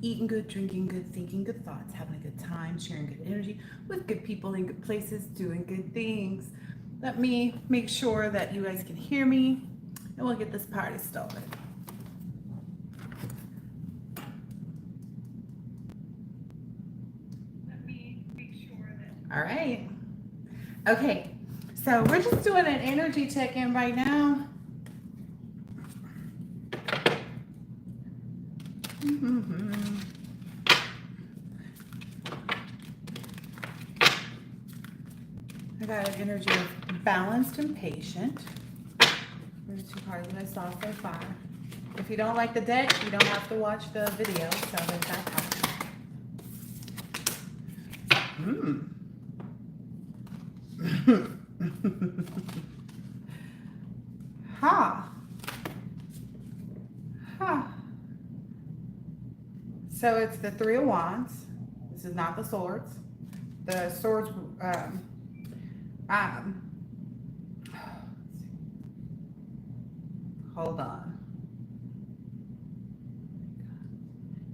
eating good, drinking good, thinking good thoughts, having a good time, sharing good energy with good people in good places, doing good things. Let me make sure that you guys can hear me, and we'll get this party started. All right. Okay. So we're just doing an energy check-in right now. I got an energy of balanced and patient. There's two cards that I saw so far. If you don't like the deck, you don't have to watch the video. So there's that card. Ha. Ha. So it's the Three of Wands. This is not the swords. The swords, hold on.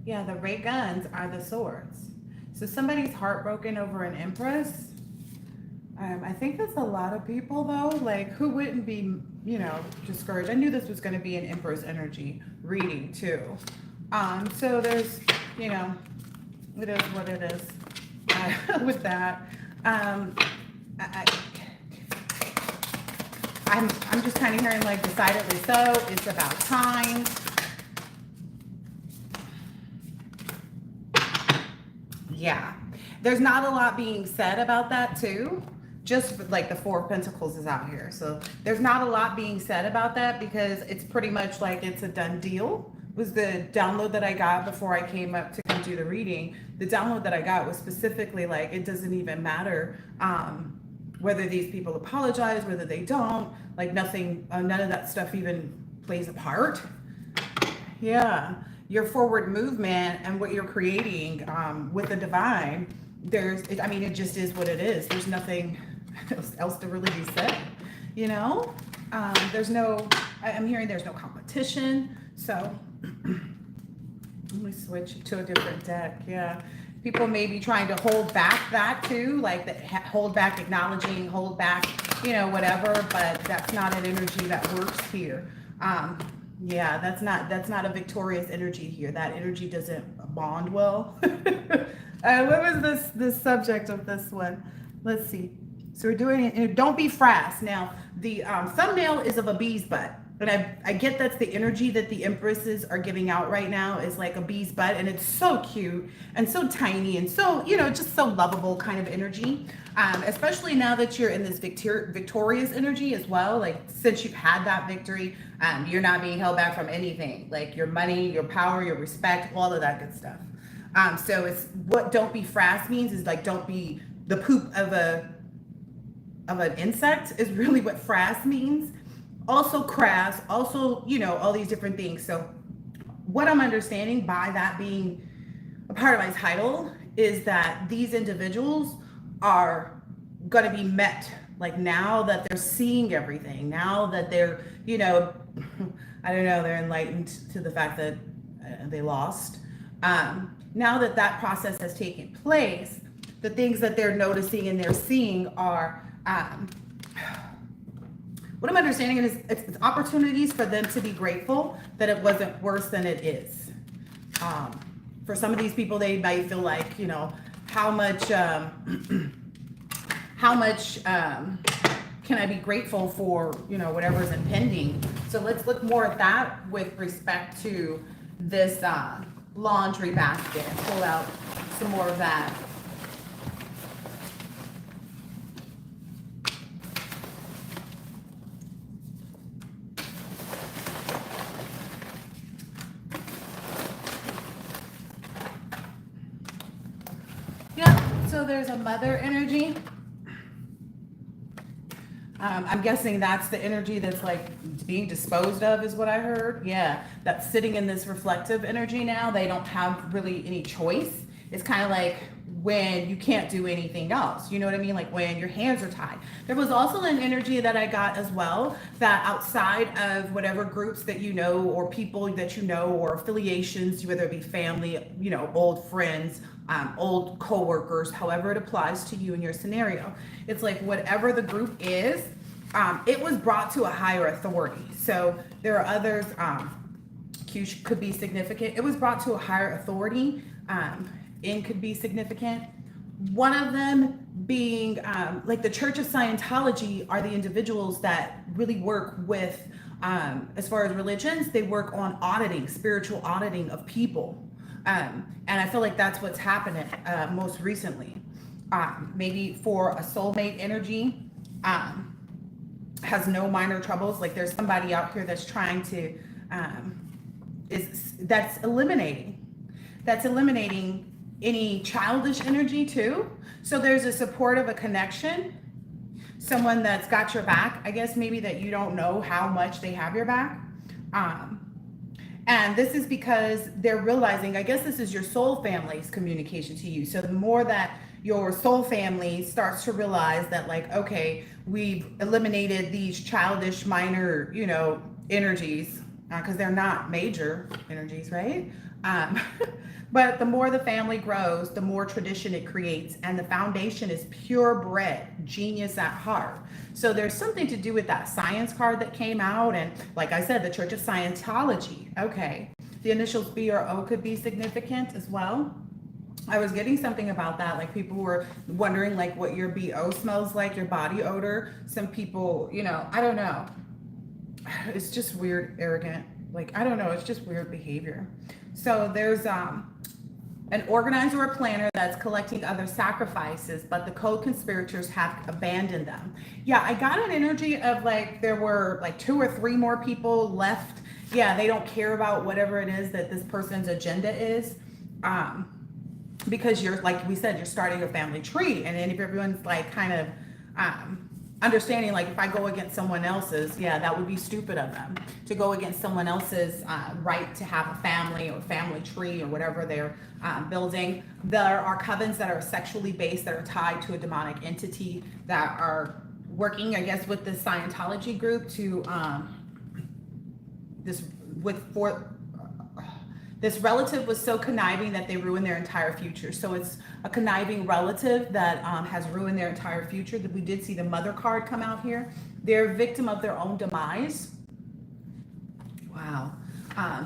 Yeah, the ray guns are the swords. So somebody's heartbroken over an empress. I think that's a lot of people though. Like, who wouldn't be, discouraged? I knew this was going to be an empress energy reading too. So there's, it is what it is with that. I'm just kind of hearing like decidedly so. It's about time. Yeah, there's not a lot being said about that too. Just like the Four of Pentacles is out here. So there's not a lot being said about that because it's pretty much like it's a done deal. It was the download that I got before I came up to come do the reading. The download that I got was specifically like, it doesn't even matter whether these people apologize, whether they don't, like nothing, none of that stuff even plays a part. Yeah, your forward movement and what you're creating with the divine, it just is what it is. There's nothing else to really be said, there's no, I'm hearing there's no competition. So let me switch to a different deck. Yeah, people may be trying to hold back that too, like hold back acknowledging, hold back, whatever, but that's not an energy that works here. Yeah, that's not a victorious energy here. That energy doesn't bond well. What was this subject of this one? Let's see. So we're doing it. Don't be frass. Now, the thumbnail is of a bee's butt. But I get that's the energy that the empresses are giving out right now is like a bee's butt. And it's so cute and so tiny and so, just so lovable kind of energy. Especially now that you're in this victorious energy as well. Like since you've had that victory, you're not being held back from anything. Like your money, your power, your respect, all of that good stuff. So it's what don't be frass means is like don't be the poop of an insect is really what frass means. Also crass, also, all these different things. So what I'm understanding by that being a part of my title is that these individuals are going to be met like now that they're seeing everything, now that they're, I don't know, they're enlightened to the fact that they lost. Now that that process has taken place, the things that they're noticing and they're seeing are, what I'm understanding is it's opportunities for them to be grateful that it wasn't worse than it is. For some of these people, they might feel like, how much can I be grateful for, whatever's impending. So let's look more at that with respect to this laundry basket and pull out some more of that. So there's a mother energy. I'm guessing that's the energy that's like being disposed of is what I heard. Yeah, that's sitting in this reflective energy now. They don't have really any choice. It's kind of like when you can't do anything else. You know what I mean? Like when your hands are tied. There was also an energy that I got as well, that outside of whatever groups that you know, or people that you know, or affiliations, whether it be family, you know, old friends, old co-workers, however it applies to you in your scenario. It's like whatever the group is, it was brought to a higher authority. So there are others, Q could be significant. It was brought to a higher authority. N could be significant. One of them being like the Church of Scientology are the individuals that really work with, as far as religions, they work on auditing, spiritual auditing of people. And I feel like that's what's happening most recently. Maybe for a soulmate energy, has no minor troubles. Like there's somebody out here that's trying to, that's eliminating any childish energy too. So there's a support of a connection, someone that's got your back, I guess maybe that you don't know how much they have your back. And this is because they're realizing, I guess this is your soul family's communication to you. So the more that your soul family starts to realize that, like, okay, we've eliminated these childish minor, you know, energies, because they're not major energies, right? But the more the family grows, the more tradition it creates, and the foundation is purebred genius at heart. So there's something to do with that science card that came out, and like I said, the Church of Scientology. Okay, the initials B or O could be significant as well. I was getting something about that, like people were wondering like what your BO smells like, your body odor. Some people, you know, I don't know. It's just weird, arrogant. Like, I don't know, it's just weird behavior. So there's an organizer or planner that's collecting other sacrifices, but the co-conspirators have abandoned them. Yeah, I got an energy of like there were like 2 or 3 more people left. Yeah, they don't care about whatever it is that this person's agenda is. Because you're, like we said, you're starting a family tree, and then if everyone's like kind of understanding, like if I go against someone else's, yeah, that would be stupid of them to go against someone else's right to have a family or family tree or whatever they're building. There are covens that are sexually based, that are tied to a demonic entity, that are working, I guess, with the Scientology group to this relative was so conniving that they ruined their entire future. So it's a conniving relative that has ruined their entire future. We did see the mother card come out here. They're a victim of their own demise. Wow.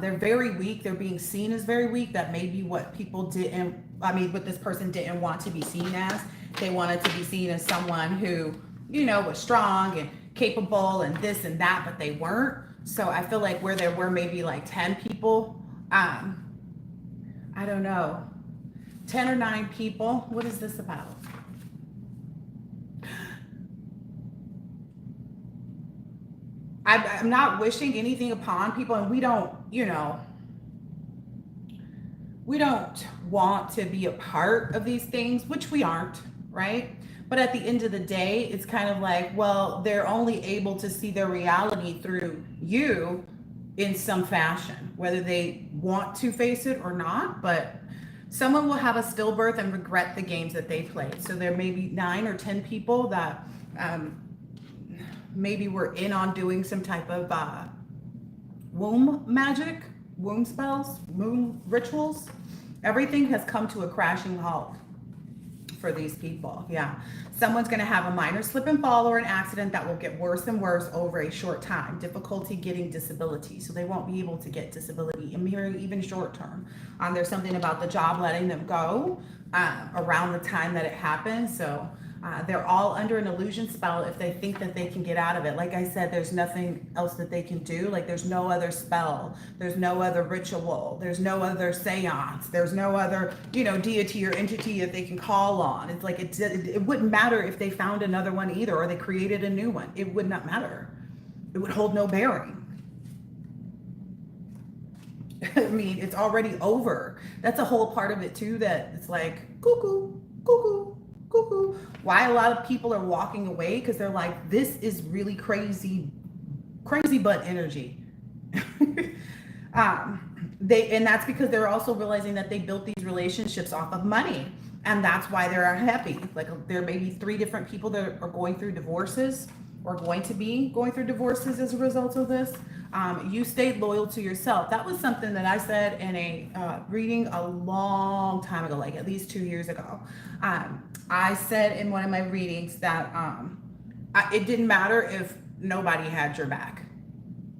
They're very weak. They're being seen as very weak. That may be what people what this person didn't want to be seen as. They wanted to be seen as someone who, you know, was strong and capable and this and that, but they weren't. So I feel like where there were maybe like 10 people, I don't know, 10 or 9 people. What is this about? I'm not wishing anything upon people, and we don't, you know, we don't want to be a part of these things, which we aren't, right? But at the end of the day, it's kind of like, well, they're only able to see their reality through you in some fashion, whether they want to face it or not. But someone will have a stillbirth and regret the games that they played. So there may be 9 or 10 people that maybe were in on doing some type of womb magic, womb spells, womb rituals. Everything has come to a crashing halt for these people. Yeah, someone's going to have a minor slip and fall or an accident that will get worse and worse over a short time. Difficulty getting disability, so they won't be able to get disability even short term. There's something about the job letting them go around the time that it happens. So they're all under an illusion spell if they think that they can get out of it. Like I said, there's nothing else that they can do. Like there's no other spell, there's no other ritual, there's no other seance, there's no other, you know, deity or entity that they can call on. It's like it wouldn't matter if they found another one either, or they created a new one. It would not matter. It would hold no bearing. I mean, it's already over. That's a whole part of it too, that it's like cuckoo, cuckoo, cuckoo. Why a lot of people are walking away, because they're like, this is really crazy butt energy. And that's because they're also realizing that they built these relationships off of money, and that's why they're unhappy. Like there may be 3 different people that are going through divorces or going to be going through divorces as a result of this. You stayed loyal to yourself. That was something that I said in a reading a long time ago, like at least 2 years ago. I said in one of my readings that it didn't matter if nobody had your back,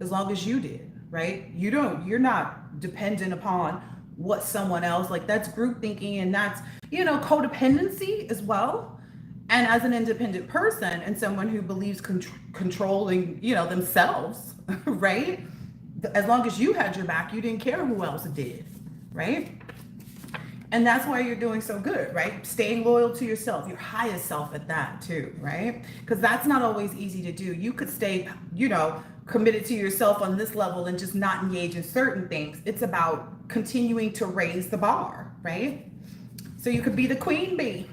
as long as you did, right? You're not dependent upon what someone else, like that's group thinking, and that's, codependency as well. And as an independent person and someone who believes controlling, themselves, right? As long as you had your back, you didn't care who else did, right? And that's why you're doing so good, right? Staying loyal to yourself, your highest self at that too, right? Because that's not always easy to do. You could stay, committed to yourself on this level and just not engage in certain things. It's about continuing to raise the bar, right? So you could be the queen bee.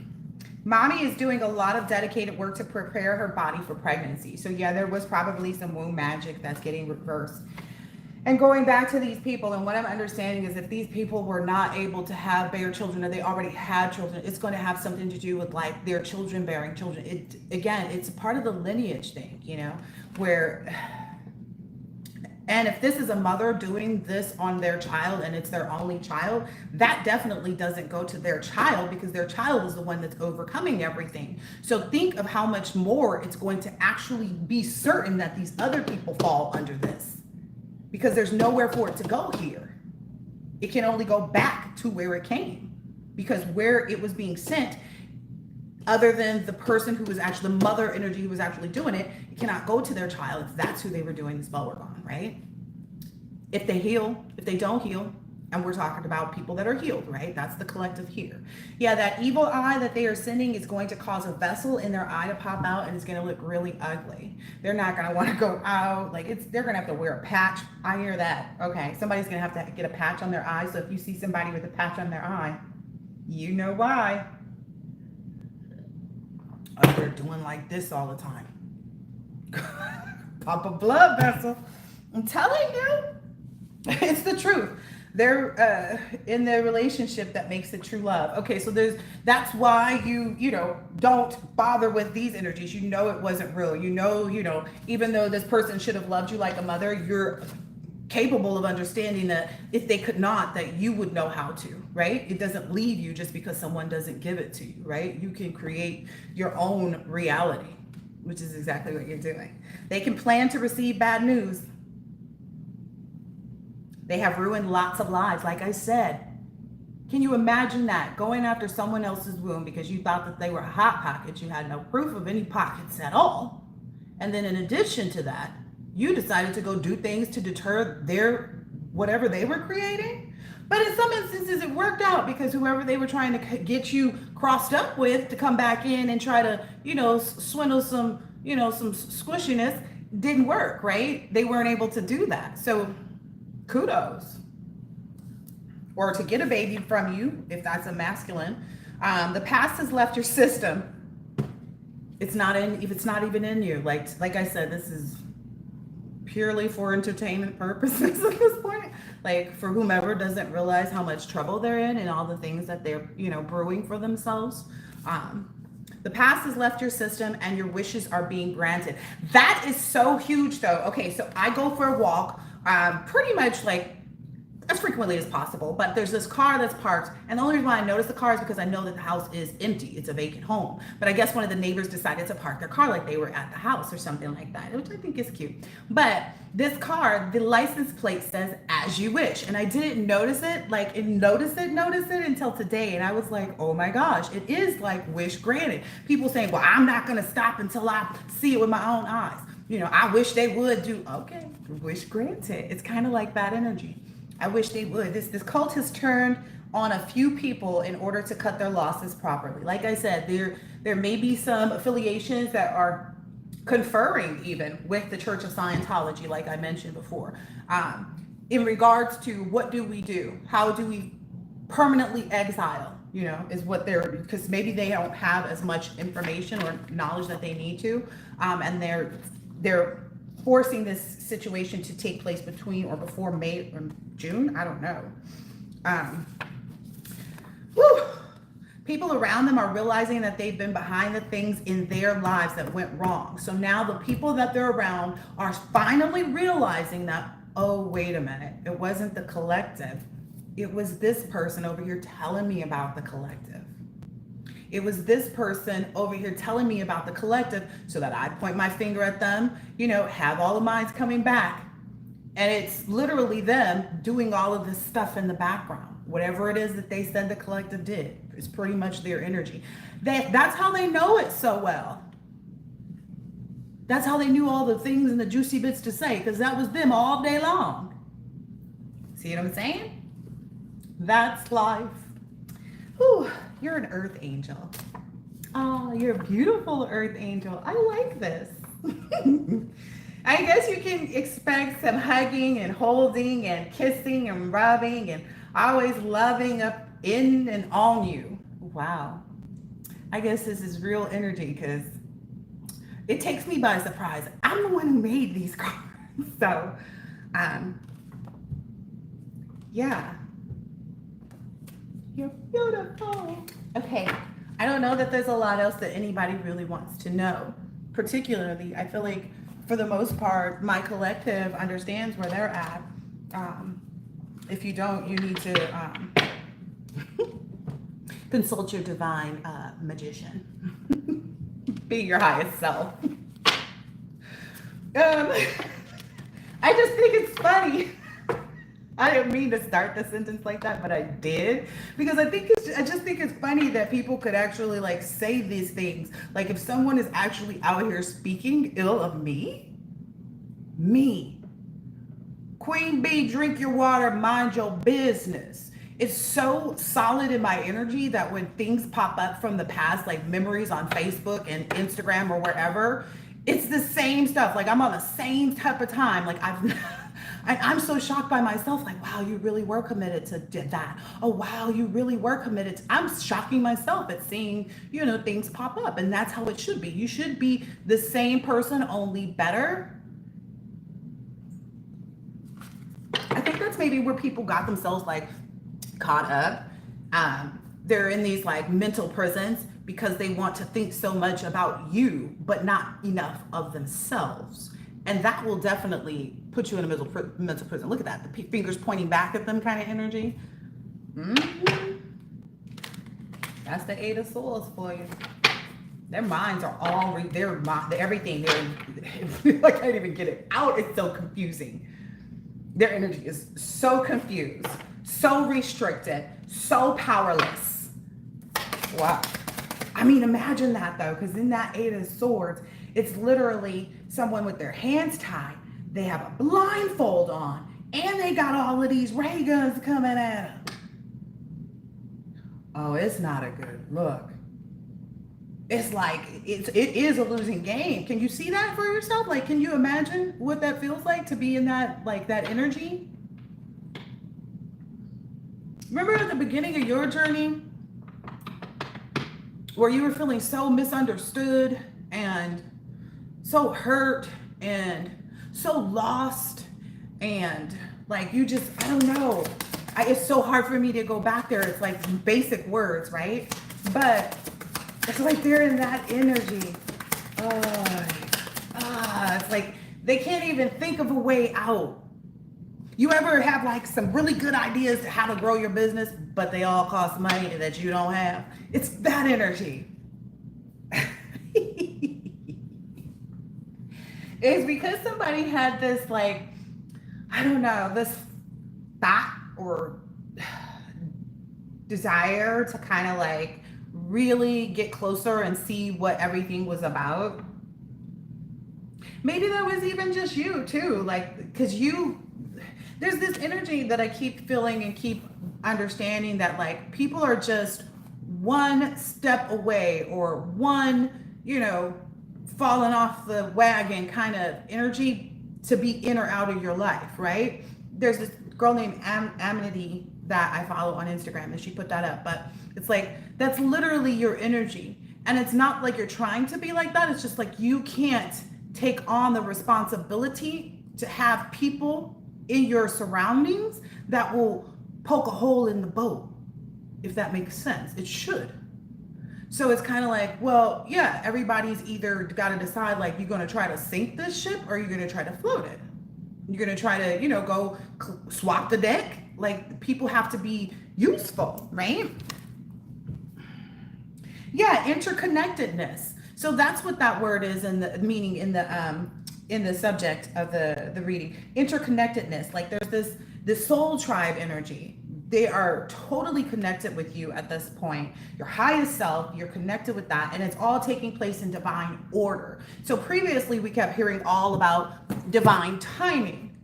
Mommy is doing a lot of dedicated work to prepare her body for pregnancy. So yeah, there was probably some womb magic that's getting reversed. And going back to these people, and what I'm understanding is if these people were not able to bear children, or they already had children, it's going to have something to do with like their children bearing children. It's part of the lineage thing, where, and if this is a mother doing this on their child and it's their only child, that definitely doesn't go to their child, because their child is the one that's overcoming everything. So think of how much more it's going to actually be certain that these other people fall under this, because there's nowhere for it to go here. It can only go back to where it came, because where it was being sent, other than the person who was actually the mother energy who was actually doing it, it cannot go to their child if that's who they were doing the spell work on, right? If they heal, if they don't heal, and we're talking about people that are healed, right? That's the collective here. Yeah, that evil eye that they are sending is going to cause a vessel in their eye to pop out, and it's going to look really ugly. They're not going to want to go out. They're going to have to wear a patch. I hear that. Okay, somebody's going to have to get a patch on their eye. So if you see somebody with a patch on their eye, you know why. Oh, they're doing like this all the time. Pop a blood vessel. I'm telling you, it's the truth. They're in their relationship that makes it true love. Okay, so that's why you don't bother with these energies. It wasn't real. Even though this person should have loved you like a mother, you're capable of understanding that if they could not, that you would know how to, right? It doesn't leave you just because someone doesn't give it to you, right? You can create your own reality, which is exactly what you're doing. They can plan to receive bad news. They have ruined lots of lives, like I said. Can you imagine that? Going after someone else's womb because you thought that they were hot pockets. You had no proof of any pockets at all. And then in addition to that, you decided to go do things to deter whatever they were creating. But in some instances, it worked out, because whoever they were trying to get you crossed up with to come back in and try to, swindle some squishiness didn't work, right? They weren't able to do that. So kudos. Or to get a baby from you, if that's a masculine. The past has left your system. It's not even in you. Like I said, this is purely for entertainment purposes at this point. Like for whomever doesn't realize how much trouble they're in and all the things that they're, brewing for themselves. The past has left your system and your wishes are being granted. That is so huge though. Okay, so I go for a walk, pretty much like as frequently as possible, but there's this car that's parked, and the only reason why I notice the car is because I know that the house is empty. It's a vacant home, but I guess one of the neighbors decided to park their car like they were at the house or something like that, which I think is cute. But this car, the license plate says "as you wish," and I didn't notice it until today, and I was like, oh my gosh, it is like wish granted. People saying, well, I'm not gonna stop until I see it with my own eyes. I wish they would do. Okay, wish granted. It's kind of like that energy. I wish they would. This cult has turned on a few people in order to cut their losses properly. Like I said, there may be some affiliations that are conferring even with the Church of Scientology, like I mentioned before, in regards to what do we do? How do we permanently exile? Is what because maybe they don't have as much information or knowledge that they need to, and they're forcing this situation to take place between or before May or June. I don't know. Whew. People around them are realizing that they've been behind the things in their lives that went wrong. So now the people that they're around are finally realizing that, oh, wait a minute, it wasn't the collective. It was this person over here telling me about the collective. It was this person over here telling me about the collective so that I point my finger at them, have all the minds coming back. And it's literally them doing all of this stuff in the background. Whatever it is that they said the collective did is pretty much their energy. That's how they know it so well. That's how they knew all the things and the juicy bits to say, because that was them all day long. See what I'm saying? That's life. Whew, you're an earth angel. Oh, you're a beautiful earth angel. I like this. I guess you can expect some hugging and holding and kissing and rubbing and always loving up in and on you. Wow. I guess this is real energy because it takes me by surprise. I'm the one who made these cards. So, yeah. You're beautiful. Okay. I don't know that there's a lot else that anybody really wants to know. Particularly, I feel like for the most part, my collective understands where they're at. If you don't, you need to consult your divine magician. Be your highest self. I just think it's funny. I didn't mean to start the sentence like that, but I did, because I just think it's funny that people could actually like say these things. Like if someone is actually out here speaking ill of me, Queen Bee, drink your water, mind your business. It's so solid in my energy that when things pop up from the past, like memories on Facebook and Instagram or wherever, it's the same stuff. Like I'm on the same type of time. Like I'm so shocked by myself. Like, wow, you really were committed to that. Oh, wow, you really were committed. I'm shocking myself at seeing, things pop up. And that's how it should be. You should be the same person, only better. I think that's maybe where people got themselves like caught up. They're in these like mental prisons because they want to think so much about you, but not enough of themselves. And that will definitely put you in a mental prison. Look at that. The fingers pointing back at them kind of energy. Mm-hmm. That's the Eight of Swords for you. Their minds are all, everything. I can't even get it out. It's so confusing. Their energy is so confused, so restricted, so powerless. Wow. I mean, imagine that though, because in that Eight of Swords, it's literally someone with their hands tied. They have a blindfold on, and they got all of these ray guns coming at them. Oh, it's not a good look. It's like, it is a losing game. Can you see that for yourself? Like, can you imagine what that feels like to be in that, like that energy? Remember at the beginning of your journey where you were feeling so misunderstood and so hurt and so lost and like you just, I don't know. It's so hard for me to go back there. It's like basic words, right? But it's like they're in that energy. It's like they can't even think of a way out. You ever have like some really good ideas to how to grow your business, but they all cost money that you don't have? It's that energy. It's because somebody had this like, I don't know, this thought or desire to kind of like really get closer and see what everything was about. Maybe that was even just you too, like, because there's this energy that I keep feeling and keep understanding that like people are just one step away or one, falling off the wagon kind of energy to be in or out of your life, right? There's this girl named Amity that I follow on Instagram and she put that up, but it's like, that's literally your energy. And it's not like you're trying to be like that. It's just like, you can't take on the responsibility to have people in your surroundings that will poke a hole in the boat, if that makes sense. It should. So it's kind of like, well, yeah, everybody's either got to decide, like, you're going to try to sink this ship or you're going to try to float it. You're going to try to, go swap the deck. Like, people have to be useful, right? Yeah, interconnectedness. So that's what that word is in the meaning in the subject of the reading. Interconnectedness. Like, there's this soul tribe energy. They are totally connected with you at this point. Your highest self, you're connected with that, and it's all taking place in divine order. So previously we kept hearing all about divine timing.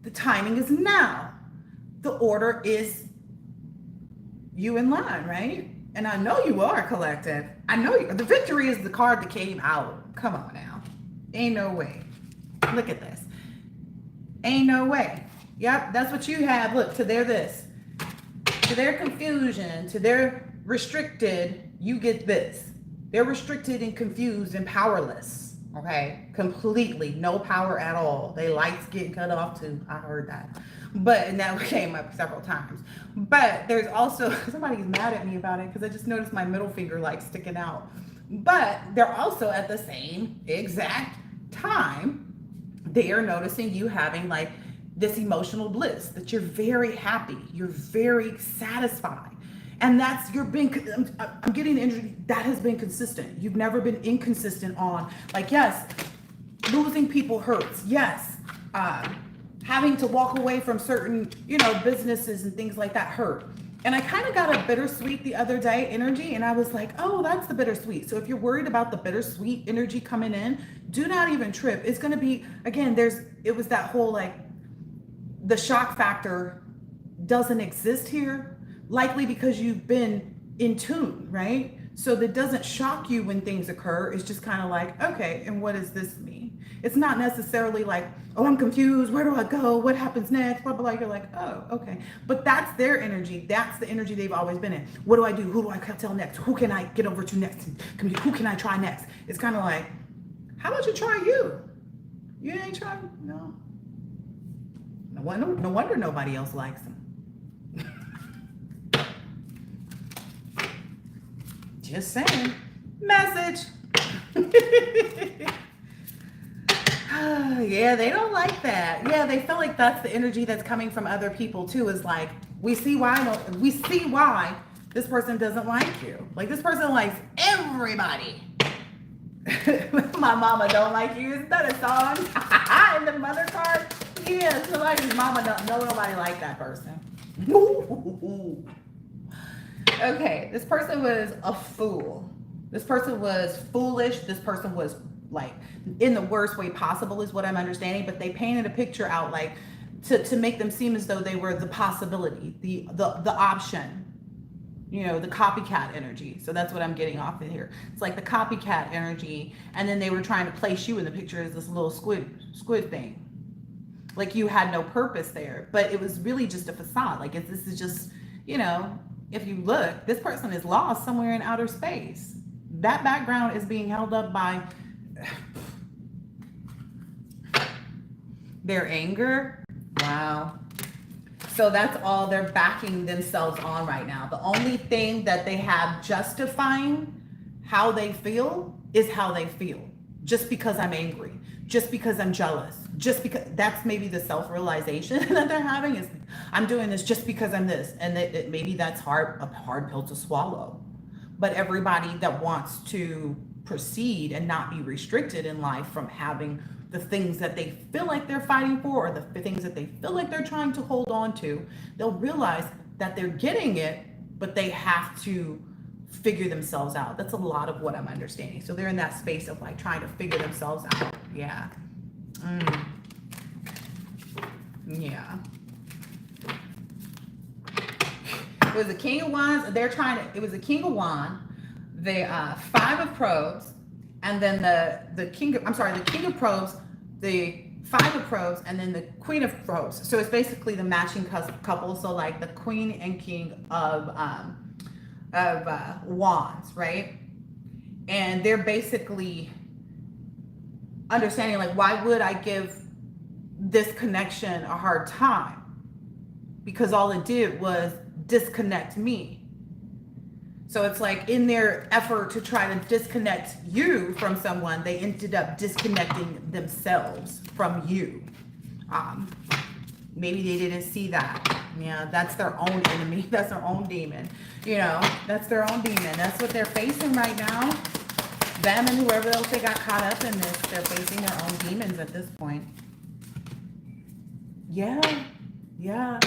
The timing is now. The order is you in line, right? And I know you are collective. I know you. The victory is the card that came out. Come on now. Ain't no way. Look at this. Ain't no way. Yep, that's what you have. Look, to their this. To their confusion, to their restricted, you get this. They're restricted and confused and powerless. Okay? Completely. No power at all. They lights getting cut off too. I heard that. And that came up several times. But there's also, somebody's mad at me about it because I just noticed my middle finger like sticking out. But they're also at the same exact time, they are noticing you having like this emotional bliss, that you're very happy, you're very satisfied. And that's, I'm getting the energy that has been consistent. You've never been inconsistent on, like, yes, losing people hurts. Yes, having to walk away from certain, businesses and things like that hurt. And I kind of got a bittersweet the other day energy, and I was like, oh, that's the bittersweet. So if you're worried about the bittersweet energy coming in, do not even trip. It's going to be, again, it was that whole, like, the shock factor doesn't exist here, likely because you've been in tune, right? So that doesn't shock you when things occur. It's just kind of like, okay, and what does this mean? It's not necessarily like, oh, I'm confused. Where do I go? What happens next? Blah, blah, blah. You're like, oh, okay. But that's their energy. That's the energy they've always been in. What do I do? Who do I tell next? Who can I get over to next? Who can I try next? It's kind of like, how about you try you? You ain't trying? No. No wonder nobody else likes them. Just saying. Message. Yeah, they don't like that. Yeah, they feel like that's the energy that's coming from other people too. Is like, we see why this person doesn't like you. Like, this person likes everybody. My mama don't like you. Isn't that a song? In the mother card? Yeah, somebody's mama don't know nobody like that person. Okay, this person was a fool. This person was foolish. This person was, like, in the worst way possible is what I'm understanding, but they painted a picture out, like, to make them seem as though they were the possibility, the option, the copycat energy. So that's what I'm getting off of here. It's like the copycat energy, and then they were trying to place you in the picture as this little squid thing. Like, you had no purpose there, but it was really just a facade. Like, this is just, if you look, this person is lost somewhere in outer space. That background is being held up by their anger. Wow. So that's all they're backing themselves on right now. The only thing that they have justifying how they feel is how they feel. Just because I'm angry, just because I'm jealous, just because, that's maybe the self-realization that they're having is, I'm doing this just because I'm this. And maybe that's a hard pill to swallow. But everybody that wants to proceed and not be restricted in life from having the things that they feel like they're fighting for, or the things that they feel like they're trying to hold on to, they'll realize that they're getting it, but they have to figure themselves out. That's a lot of what I'm understanding. So they're in that space of, like, trying to figure themselves out. Yeah. Yeah. It was the King of Wands. It was the King of Wands, the Five of Probes, and then the King of Probes, the Five of Probes, and then the Queen of Probes. So it's basically the matching couple. So, like, the Queen and King of Wands, right? And they're basically understanding, like, why would I give this connection a hard time? Because all it did was disconnect me. So it's like in their effort to try to disconnect you from someone, they ended up disconnecting themselves from you. Maybe they didn't see that. Yeah, that's their own enemy. That's their own demon. You know, that's their own demon. That's what they're facing right now. Them and whoever else they got caught up in this, they're facing their own demons at this point. Yeah, yeah.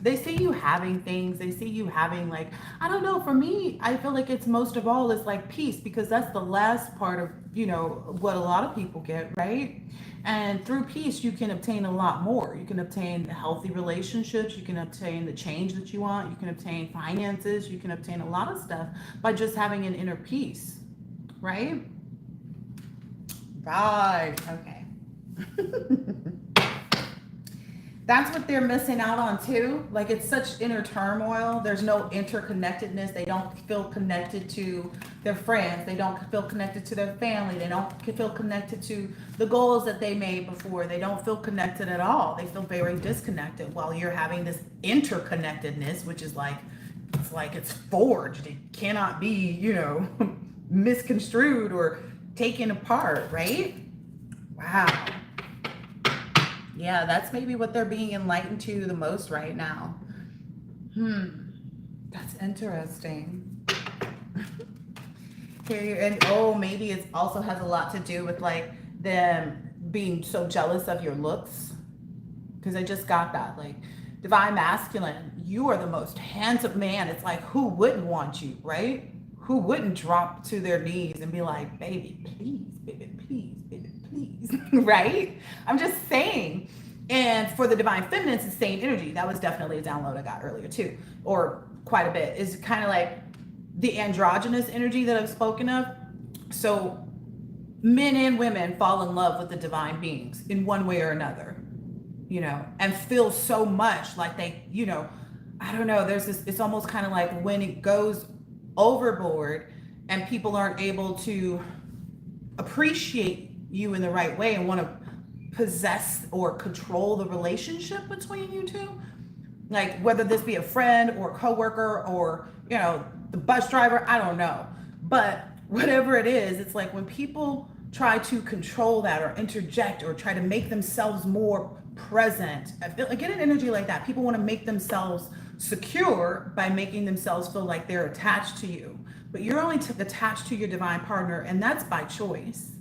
They see you having things. They see you having, like, I don't know, for me, I feel like it's most of all is like peace, because that's the last part of, you know, what a lot of people get, right? And through peace, you can obtain a lot more. You can obtain healthy relationships. You can obtain the change that you want. You can obtain finances. You can obtain a lot of stuff by just having an inner peace, right? Right. Okay. That's what they're missing out on too. Like, it's such inner turmoil. There's no interconnectedness. They don't feel connected to their friends. They don't feel connected to their family. They don't feel connected to the goals that they made before. They don't feel connected at all. They feel very disconnected, while you're having this interconnectedness, which is like, it's forged. It cannot be, you know, misconstrued or taken apart, right? Wow. Yeah, that's maybe what they're being enlightened to the most right now. That's interesting. And oh, maybe it also has a lot to do with like them being so jealous of your looks. Because I just got that, like, divine masculine, you are the most handsome man. It's like, who wouldn't want you, right? Who wouldn't drop to their knees and be like, baby, please, baby, please, baby, please, right? I'm just saying. And for the divine feminine, it's the same energy. That was definitely a download I got earlier too, or quite a bit. Is kind of like the androgynous energy that I've spoken of. So men and women fall in love with the divine beings in one way or another, you know, and feel so much like they, you know, I don't know, there's this, it's almost kind of like when it goes overboard and people aren't able to appreciate you in the right way and want to possess or control the relationship between you two, like whether this be a friend or a coworker or, you know, the bus driver, I don't know, but whatever it is, it's like when people try to control that or interject or try to make themselves more present, I feel like, get an energy like that. People want to make themselves secure by making themselves feel like they're attached to you, but you're only attached to your divine partner, and that's by choice,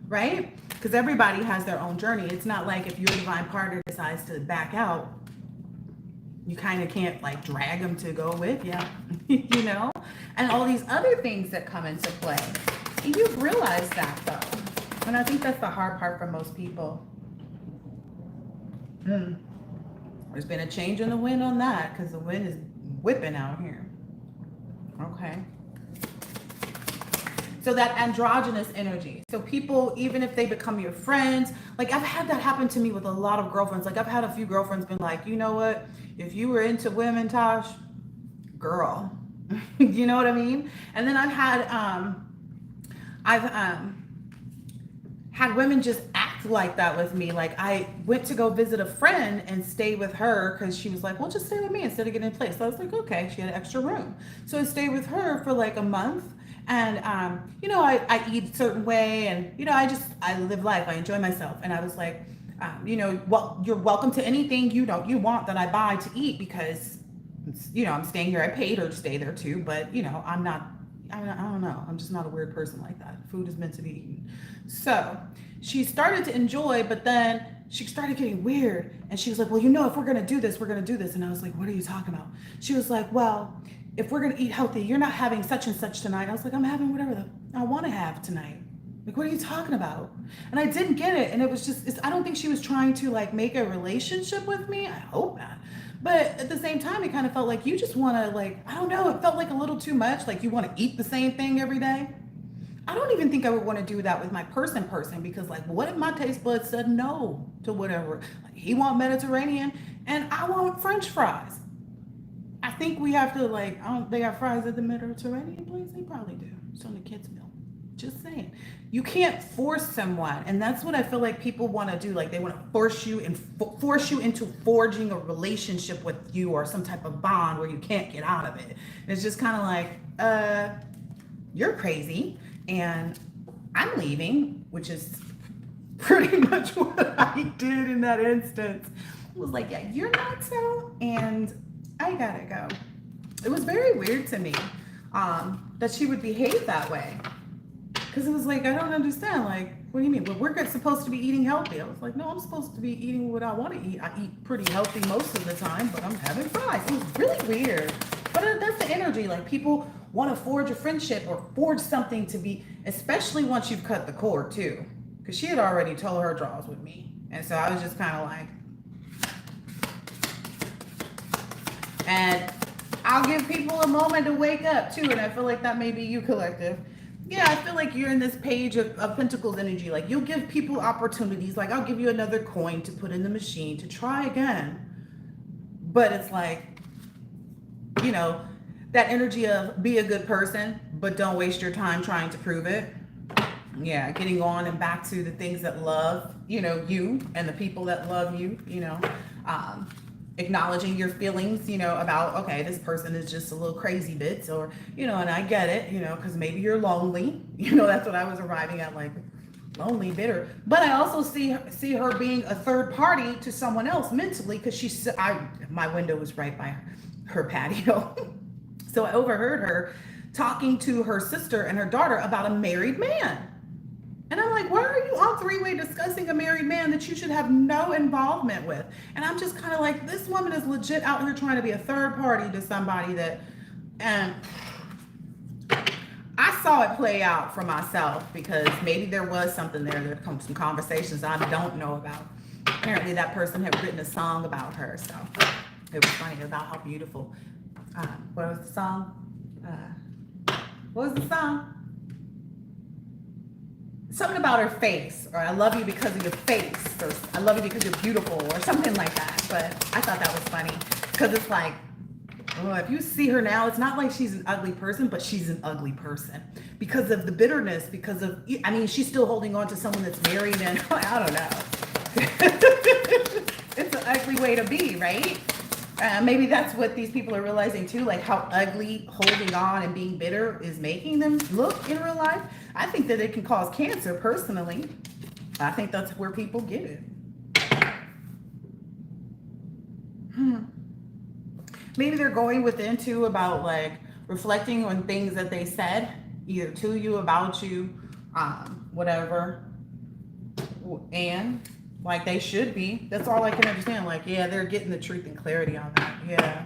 right? Because everybody has their own journey. It's not like if your divine partner decides to back out, you kind of can't like drag them to go with you, you know, and all these other things that come into play. And you realize that though, and I think that's the hard part for most people. There's been a change in the wind on that, because the wind is whipping out here. Okay. So that androgynous energy. So people, even if they become your friends, like I've had that happen to me with a lot of girlfriends. Like I've had a few girlfriends been like, you know what? If you were into women, Tosh, girl, you know what I mean? And then I've had women just act like that with me. Like I went to go visit a friend and stay with her because she was like, well, just stay with me instead of getting a place. So I was like, okay, she had an extra room. So I stayed with her for like a month. And, you know, I eat a certain way and, you know, I live life. I enjoy myself. And I was like, you know, well, you're welcome to anything you want that I buy to eat, because, you know, I'm staying here. I paid her to stay there too, but, you know, I don't know. I'm just not a weird person like that. Food is meant to be eaten. So she started to enjoy, but then she started getting weird. And she was like, well, you know, if we're going to do this, we're going to do this. And I was like, what are you talking about? She was like, well, if we're going to eat healthy, you're not having such and such tonight. I was like, I'm having whatever I want to have tonight. Like, what are you talking about? And I didn't get it. And it was just, I don't think she was trying to like make a relationship with me. I hope not. But at the same time, it kind of felt like you just want to like, I don't know. It felt like a little too much. Like you want to eat the same thing every day. I don't even think I would want to do that with my person, because like, what if my taste buds said no to whatever? Like, he want Mediterranean and I want French fries. I think we have to like, they got fries at the Mediterranean place? They probably do. It's on the kids' meal. Just saying. You can't force someone, and that's what I feel like people want to do. Like they want to force you and force you into forging a relationship with you or some type of bond where you can't get out of it. And it's just kind of like, you're crazy, and I'm leaving, which is pretty much what I did in that instance. I was like, yeah, you're not so, and I gotta go. It was very weird to me that she would behave that way. Because it was like, I don't understand. Like, what do you mean? Well, we're supposed to be eating healthy. I was like, no, I'm supposed to be eating what I want to eat. I eat pretty healthy most of the time, but I'm having fries. It was really weird. But that's the energy. Like, people want to forge a friendship or forge something to be, especially once you've cut the cord, too. Because she had already told her draws with me. And so I was just kind of like, and I'll give people a moment to wake up, too. And I feel like that may be you, collective. Yeah, I feel like you're in this page of Pentacles energy. Like, you'll give people opportunities. Like, I'll give you another coin to put in the machine to try again. But it's like, you know, that energy of be a good person, but don't waste your time trying to prove it. Yeah, getting on and back to the things that love, you know, you and the people that love you, you know. Acknowledging your feelings, you know, about, okay, this person is just a little crazy bits, or, you know, and I get it, you know, because maybe you're lonely, you know, that's what I was arriving at, like, lonely, bitter. But I also see her being a third party to someone else mentally, because my window was right by her patio. So I overheard her talking to her sister and her daughter about a married man. And I'm like, why are you on three-way discussing a married man that you should have no involvement with? And I'm just kind of like, this woman is legit out here trying to be a third party to somebody that, and I saw it play out for myself, because maybe there was something there, that comes some conversations I don't know about. Apparently that person had written a song about her, so it was funny about how beautiful. What was the song? What was the song? Something about her face, or I love you because of your face, or I love you because you're beautiful, or something like that. But I thought that was funny, because it's like, oh, if you see her now, it's not like she's an ugly person, but she's an ugly person because of the bitterness, because of, I mean, she's still holding on to someone that's married, and I don't know. It's an ugly way to be, right? Maybe that's what these people are realizing too, like how ugly holding on and being bitter is making them look in real life. I think that it can cause cancer personally. I think that's where people get it. Maybe they're going within too about like reflecting on things that they said, either to you, about you, whatever, and like they should be. That's all I can understand. Like, yeah, they're getting the truth and clarity on that. Yeah.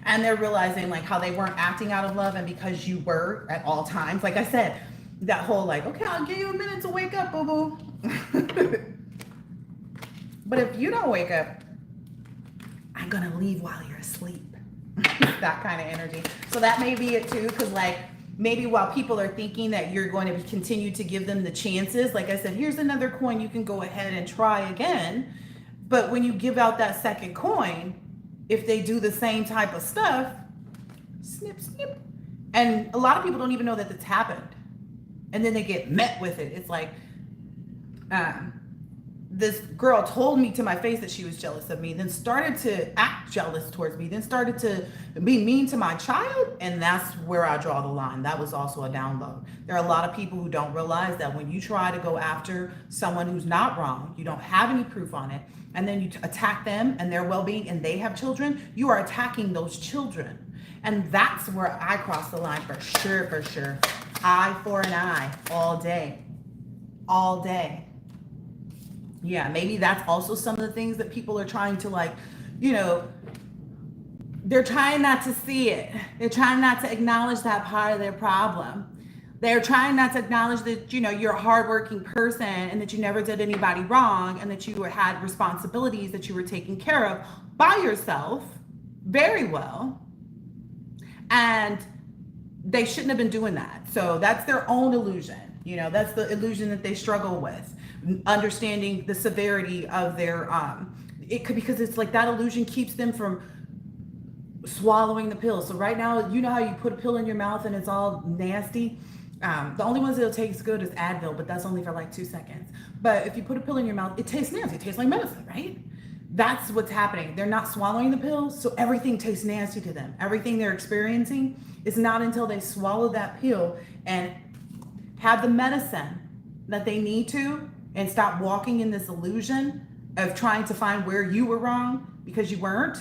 And they're realizing like how they weren't acting out of love, and because you were at all times. Like I said, that whole like, okay, I'll give you a minute to wake up, boo-boo. But if you don't wake up, I'm gonna leave while you're asleep. That kind of energy. So that may be it too, because like maybe while people are thinking that you're going to continue to give them the chances, like I said, here's another coin, you can go ahead and try again. But when you give out that second coin, if they do the same type of stuff, snip, snip. And a lot of people don't even know that it's happened. And then they get met with it. It's like, this girl told me to my face that she was jealous of me, then started to act jealous towards me, then started to be mean to my child. And that's where I draw the line. That was also a download. There are a lot of people who don't realize that when you try to go after someone who's not wrong, you don't have any proof on it, and then you attack them and their well-being, and they have children, you are attacking those children. And that's where I cross the line for sure, for sure. Eye for an eye, all day, all day. Yeah, maybe that's also some of the things that people are trying to like, you know, they're trying not to see it. They're trying not to acknowledge that part of their problem. They're trying not to acknowledge that, you know, you're a hardworking person and that you never did anybody wrong, and that you had responsibilities that you were taking care of by yourself very well. And they shouldn't have been doing that. So that's their own illusion. You know, that's the illusion that they struggle with. Understanding the severity of their, it could, because it's like that illusion keeps them from swallowing the pill. So right now, you know how you put a pill in your mouth and it's all nasty? The only ones that'll taste good is Advil, but that's only for like 2 seconds. But if you put a pill in your mouth, it tastes nasty. It tastes like medicine, right? That's what's happening. They're not swallowing the pills, so everything tastes nasty to them. Everything they're experiencing is not until they swallow that pill and have the medicine that they need to and stop walking in this illusion of trying to find where you were wrong because you weren't,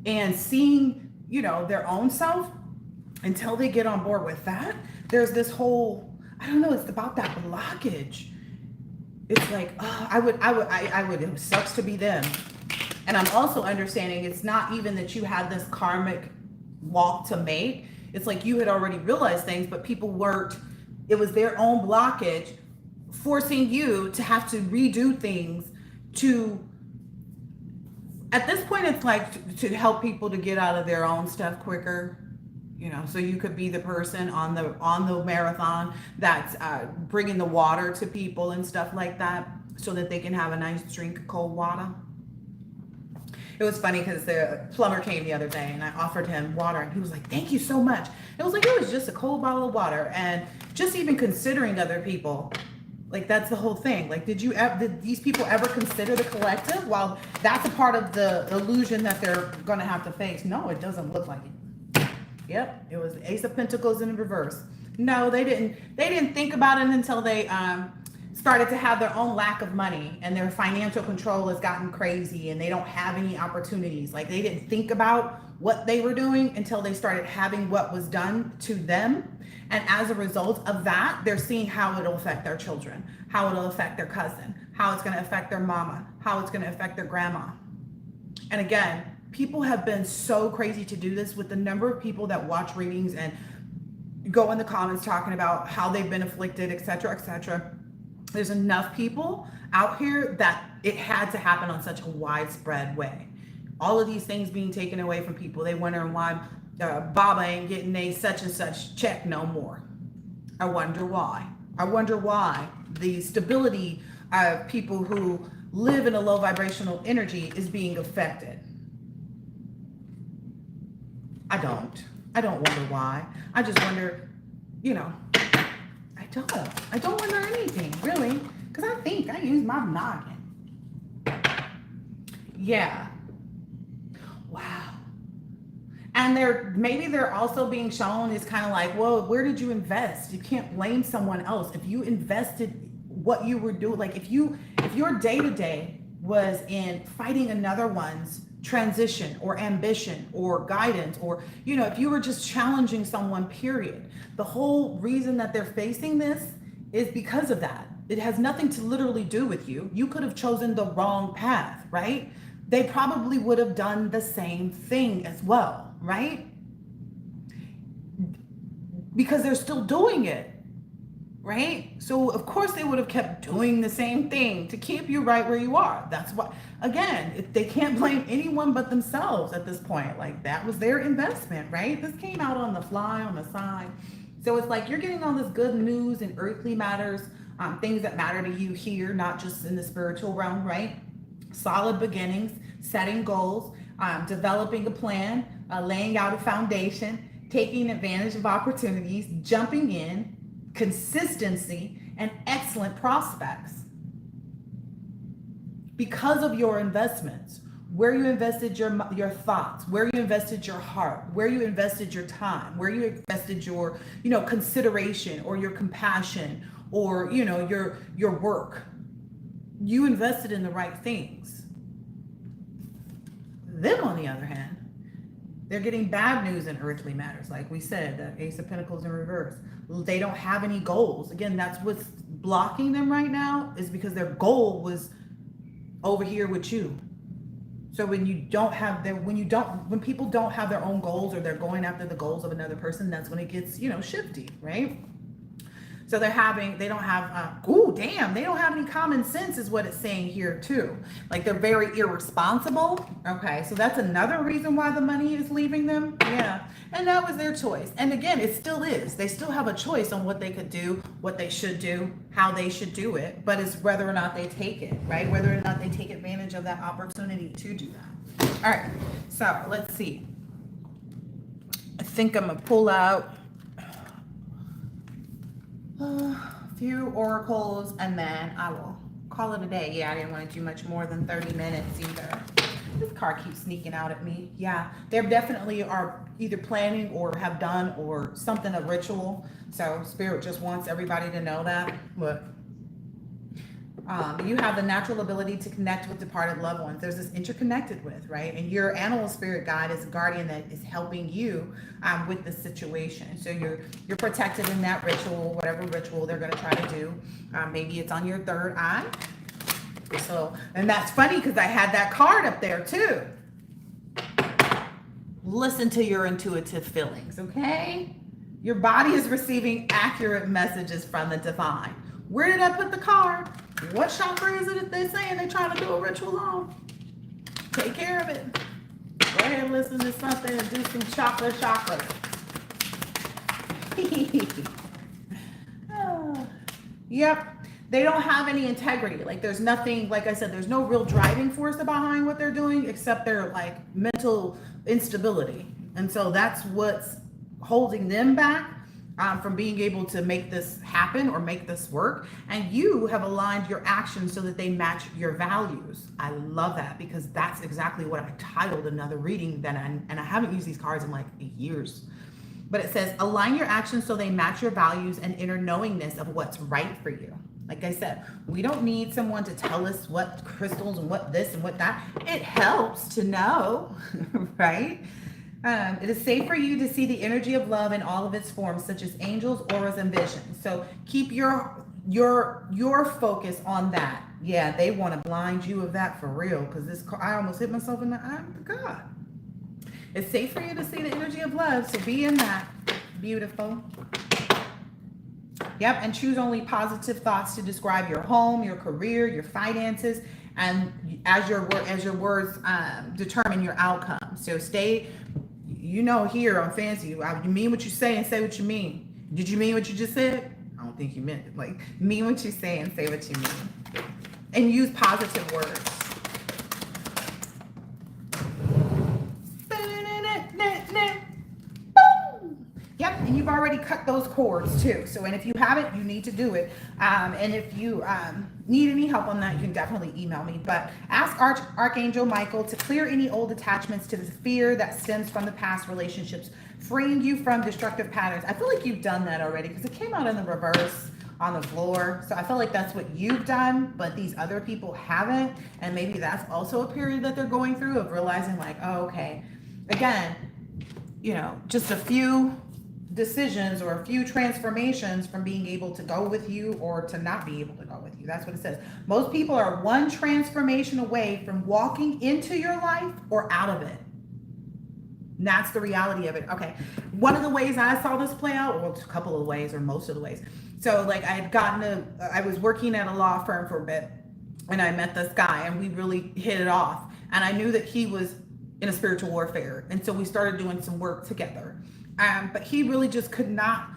and seeing, their own self. Until they get on board with that, there's this whole, I don't know, it's about that blockage. It's like, oh, I would, it sucks to be them. And I'm also understanding it's not even that you had this karmic walk to make. It's like you had already realized things, but people weren't, it was their own blockage forcing you to have to redo things at this point, it's like to help people to get out of their own stuff quicker. So you could be the person on the marathon that's bringing the water to people and stuff like that, so that they can have a nice drink of cold water. It was funny because the plumber came the other day and I offered him water and he was like, "Thank you so much." It was like, it was just a cold bottle of water. And just even considering other people, like, that's the whole thing. Like, did these people ever consider the collective? Well, that's a part of the illusion that they're going to have to face. No, it doesn't look like it. Yep, it was Ace of Pentacles in reverse. No, they didn't think about it until they started to have their own lack of money and their financial control has gotten crazy and they don't have any opportunities. Like, they didn't think about what they were doing until they started having what was done to them. And as a result of that, they're seeing how it'll affect their children, how it'll affect their cousin, how it's going to affect their mama, how it's going to affect their grandma. And again, people have been so crazy to do this with the number of people that watch readings and go in the comments talking about how they've been afflicted, etc., etc. There's enough people out here that it had to happen on such a widespread way. All of these things being taken away from people. They wondering why Baba ain't getting a such and such check no more. I wonder why. I wonder why the stability of people who live in a low vibrational energy is being affected. I don't wonder why. I just wonder, I don't wonder anything, really, because I think I use my noggin. Yeah. Wow. And they're also being shown is kind of like, well, where did you invest? You can't blame someone else. If you invested what you were doing, like if your day-to-day was in fighting another one's transition or ambition or guidance, or if you were just challenging someone, period. The whole reason that they're facing this is because of that. It has nothing to literally do with you. You could have chosen the wrong path, right? They probably would have done the same thing as well, right? Because they're still doing it, right? So of course they would have kept doing the same thing to keep you right where you are. That's why, again, they can't blame anyone but themselves at this point. Like, that was their investment, right? This came out on the fly, on the side. So it's like you're getting all this good news and earthly matters, things that matter to you here, not just in the spiritual realm, right? Solid beginnings, setting goals, developing a plan, laying out a foundation, taking advantage of opportunities, jumping in, consistency, and excellent prospects. Because of your investments, where you invested your thoughts, where you invested your heart, where you invested your time, where you invested your, consideration or your compassion or, your work. You invested in the right things. Them, on the other hand, they're getting bad news in earthly matters. Like we said, the Ace of Pentacles in reverse. They don't have any goals. Again, that's what's blocking them right now, is because their goal was over here with you. So when people don't have their own goals, or they're going after the goals of another person, that's when it gets, shifty, right? So they don't have any common sense, is what it's saying here too. Like, they're very irresponsible. Okay, so that's another reason why the money is leaving them. Yeah, and that was their choice. And again, it still is. They still have a choice on what they could do, what they should do, how they should do it. But it's whether or not they take it, right? Whether or not they take advantage of that opportunity to do that. All right, so let's see. I think I'm gonna pull out A few oracles, and then I will call it a day. Yeah, I didn't want to do much more than 30 minutes either. This car keeps sneaking out at me. Yeah, they definitely are either planning or have done or something, a ritual. So Spirit just wants everybody to know that. But you have the natural ability to connect with departed loved ones. There's this interconnected with, right? And your animal spirit guide is a guardian that is helping you with the situation. So you're protected in that ritual, whatever ritual they're going to try to do. Maybe it's on your third eye. So, and that's funny because I had that card up there too. Listen to your intuitive feelings, okay? Your body is receiving accurate messages from the divine. Where did I put the card? What chakra is it that they're saying they're trying to do a ritual on? Take care of it. Go ahead and listen to something and do some chakra. Yep. They don't have any integrity. Like there's nothing, like I said, there's no real driving force behind what they're doing except their like mental instability. And so that's what's holding them back from being able to make this happen or make this work. And you have aligned your actions so that they match your values. I love that because that's exactly what I titled another reading and I haven't used these cards in like years. But it says, align your actions so they match your values and inner knowingness of what's right for you. Like I said, we don't need someone to tell us what crystals and what this and what that. It helps to know, right? It is safe for you to see the energy of love in all of its forms, such as angels, auras, and visions. So keep your focus on that. Yeah, they want to blind you of that for real, because I almost hit myself in the eye. God. It's safe for you to see the energy of love, so be in that. Beautiful. Yep, and choose only positive thoughts to describe your home, your career, your finances, and as your words determine your outcome. So stay, here on Fancy, you mean what you say and say what you mean. Did you mean what you just said? I don't think you meant it. Like, mean what you say and say what you mean. And use positive words. Yep, and you've already cut those cords too. So, and if you haven't, you need to do it. And if you need any help on that, you can definitely email me. But ask Archangel Michael to clear any old attachments to the fear that stems from the past relationships, freeing you from destructive patterns. I feel like you've done that already because it came out in the reverse on the floor. So I feel like that's what you've done, but these other people haven't. And maybe that's also a period that they're going through of realizing like, oh, okay, again, just a few decisions or a few transformations from being able to go with you or to not be able to go with you. That's what it says. Most people are one transformation away from walking into your life or out of it. And that's the reality of it. Okay. One of the ways I saw this play out, well, a couple of ways or most of the ways. So like I was working at a law firm for a bit and I met this guy and we really hit it off. And I knew that he was in a spiritual warfare. And so we started doing some work together. But he really just could not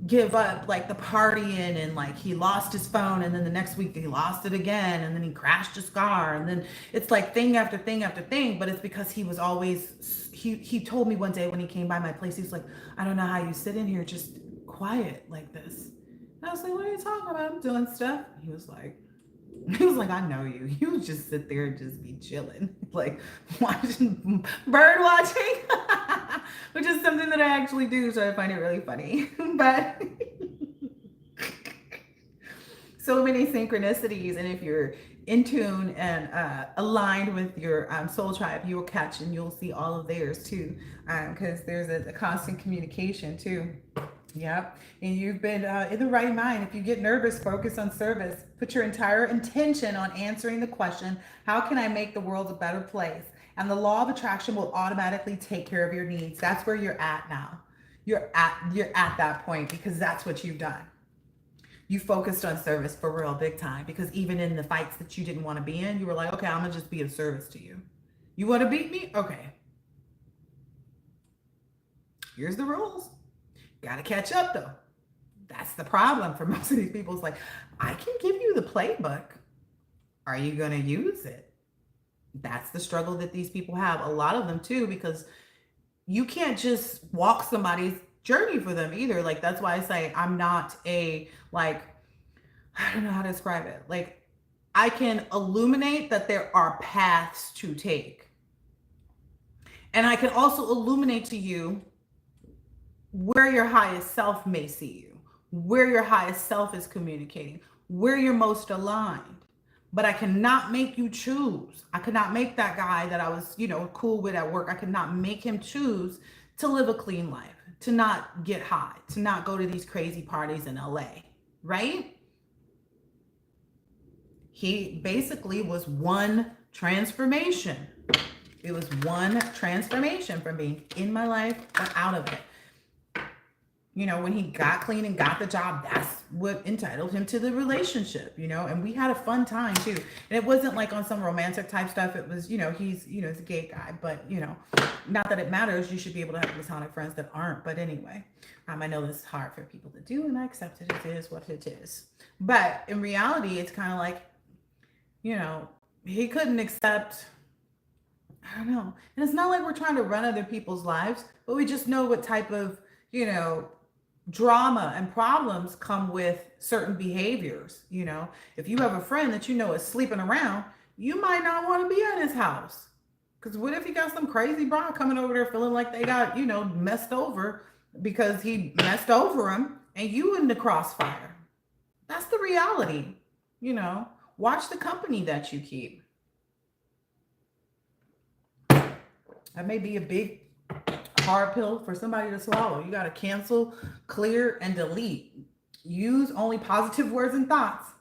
give up like the partying, and like he lost his phone and then the next week he lost it again and then he crashed his car, and then it's like thing after thing after thing. But it's because he was always, he told me one day when he came by my place, he's like, I don't know how you sit in here just quiet like this. And I was like, what are you talking about? I'm doing stuff. He was like, I know you. You just sit there and just be chilling, like watching bird watching, which is something that I actually do. So I find it really funny. But so many synchronicities, and if you're in tune and aligned with your soul tribe, you will catch and you'll see all of theirs too, because there's a constant communication too. Yep. And you've been in the right mind. If you get nervous, focus on service. Put your entire intention on answering the question, how can I make the world a better place? And the law of attraction will automatically take care of your needs. That's where you're at now. You're at that point because that's what you've done. You focused on service for real, big time, because even in the fights that you didn't want to be in, you were like, okay, I'm going to just be of service to you. You want to beat me? Okay. Here's the rules. Got to catch up though. That's the problem for most of these people. It's like, I can give you the playbook. Are you going to use it? That's the struggle that these people have. A lot of them too, because you can't just walk somebody journey for them either. Like, that's why I say I'm not a, like, I don't know how to describe it. Like, I can illuminate that there are paths to take. And I can also illuminate to you where your highest self may see you, where your highest self is communicating, where you're most aligned. But I cannot make you choose. I could not make that guy that I was, cool with at work. I could not make him choose to live a clean life, to not get high, to not go to these crazy parties in LA, right? He basically was one transformation. It was one transformation from being in my life or out of it. When he got clean and got the job, that's what entitled him to the relationship, and we had a fun time too. And it wasn't like on some romantic type stuff. It was, he's a gay guy, but, not that it matters. You should be able to have platonic friends that aren't. But anyway, I know this is hard for people to do, and I accept it. It is what it is. But in reality, it's kind of like, he couldn't accept, I don't know. And it's not like we're trying to run other people's lives, but we just know what type of, drama and problems come with certain behaviors. If you have a friend that is sleeping around, you might not want to be at his house. Because what if he got some crazy bra coming over there feeling like they got, messed over because he messed over him and you in the crossfire? That's the reality. Watch the company that you keep. That may be a big hard pill for somebody to swallow. You got to cancel, clear, and delete. Use only positive words and thoughts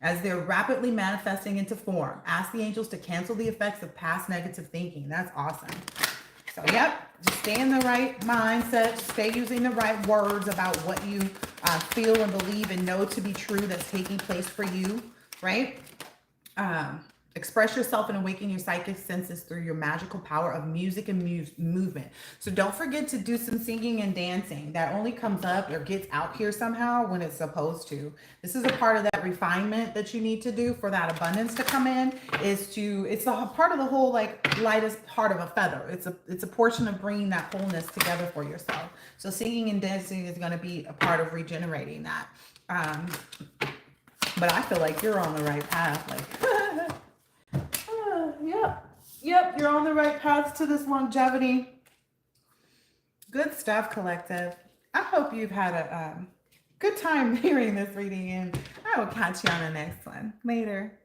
as they're rapidly manifesting into form. Ask the angels to cancel the effects of past negative thinking. That's awesome. So, yep, just stay in the right mindset. Stay using the right words about what you feel and believe and know to be true that's taking place for you, right? Express yourself and awaken your psychic senses through your magical power of music and movement. So don't forget to do some singing and dancing. That only comes up or gets out here somehow when it's supposed to. This is a part of that refinement that you need to do for that abundance to come in. It's a part of the whole, like, lightest part of a feather. It's a portion of bringing that wholeness together for yourself. So singing and dancing is going to be a part of regenerating that. But I feel like you're on the right path. Like, Yep, you're on the right path to this longevity. Good stuff, collective. I hope you've had a good time hearing this reading, and I will catch you on the next one. Later.